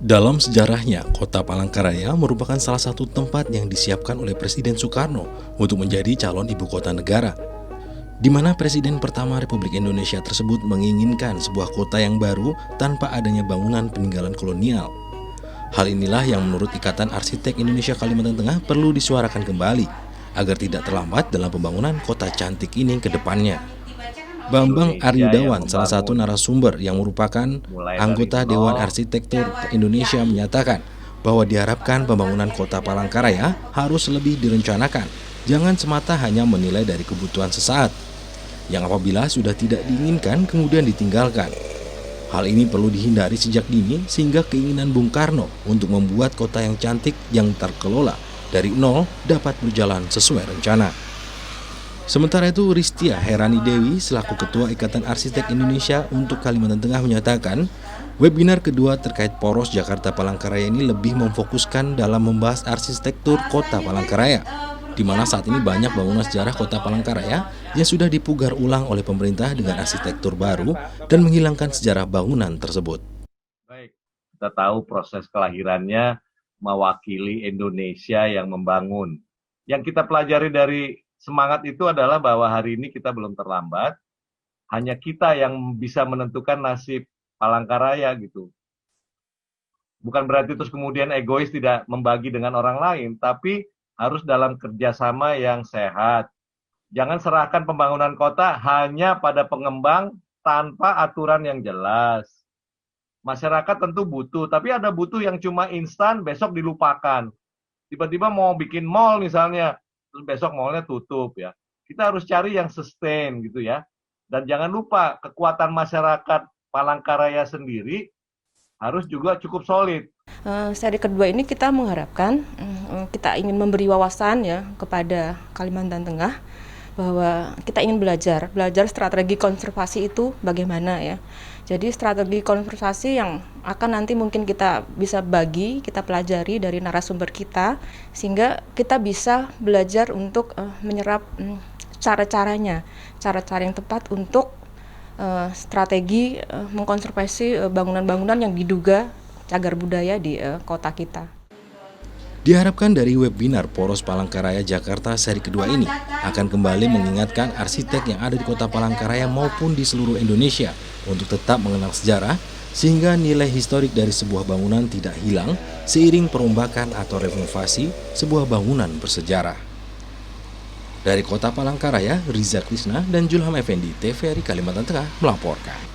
Dalam sejarahnya, kota Palangkaraya merupakan salah satu tempat yang disiapkan oleh Presiden Soekarno untuk menjadi calon ibu kota negara, di mana Presiden pertama Republik Indonesia tersebut menginginkan sebuah kota yang baru tanpa adanya bangunan peninggalan kolonial. Hal inilah yang menurut Ikatan Arsitek Indonesia Kalimantan Tengah perlu disuarakan kembali, agar tidak terlambat dalam pembangunan kota cantik ini ke depannya. Bambang Indonesia yang Aryudawan, salah satu membangun narasumber yang merupakan mulai dari anggota Dewan nol. Arsitektur Indonesia, menyatakan bahwa diharapkan pembangunan kota Palangkaraya harus lebih direncanakan, jangan semata hanya menilai dari kebutuhan sesaat, yang apabila sudah tidak diinginkan kemudian ditinggalkan. Hal ini perlu dihindari sejak dini sehingga keinginan Bung Karno untuk membuat kota yang cantik yang terkelola dari nol dapat berjalan sesuai rencana. Sementara itu, Ristia Herani Dewi selaku Ketua Ikatan Arsitek Indonesia untuk Kalimantan Tengah menyatakan, webinar kedua terkait poros Jakarta Palangkaraya ini lebih memfokuskan dalam membahas arsitektur kota Palangkaraya, di mana saat ini banyak bangunan sejarah kota Palangkaraya yang sudah dipugar ulang oleh pemerintah dengan arsitektur baru dan menghilangkan sejarah bangunan tersebut. Baik, kita tahu proses kelahirannya mewakili Indonesia yang membangun. Yang kita pelajari dari semangat itu adalah bahwa hari ini kita belum terlambat, hanya kita yang bisa menentukan nasib Palangkaraya gitu. Bukan berarti terus kemudian egois tidak membagi dengan orang lain, tapi harus dalam kerjasama yang sehat. Jangan serahkan pembangunan kota hanya pada pengembang tanpa aturan yang jelas. Masyarakat tentu butuh, tapi ada butuh yang cuma instan, besok dilupakan. Tiba-tiba mau bikin mall misalnya, terus besok mallnya tutup ya. Kita harus cari yang sustain gitu ya. Dan jangan lupa kekuatan masyarakat Palangkaraya sendiri harus juga cukup solid. Seri kedua ini kita mengharapkan, kita ingin memberi wawasan ya kepada Kalimantan Tengah, bahwa kita ingin belajar strategi konservasi itu bagaimana ya. Jadi strategi konservasi yang akan nanti mungkin kita bisa bagi, kita pelajari dari narasumber kita, sehingga kita bisa belajar untuk menyerap cara-cara yang tepat untuk strategi mengkonservasi bangunan-bangunan yang diduga cagar budaya di kota kita. Diharapkan dari webinar Poros Palangkaraya Jakarta seri kedua ini akan kembali mengingatkan arsitek yang ada di kota Palangkaraya maupun di seluruh Indonesia untuk tetap mengenal sejarah, sehingga nilai historik dari sebuah bangunan tidak hilang seiring perombakan atau renovasi sebuah bangunan bersejarah. Dari kota Palangkaraya, Riza Krisna dan Julham Effendi, TVRI Kalimantan Tengah melaporkan.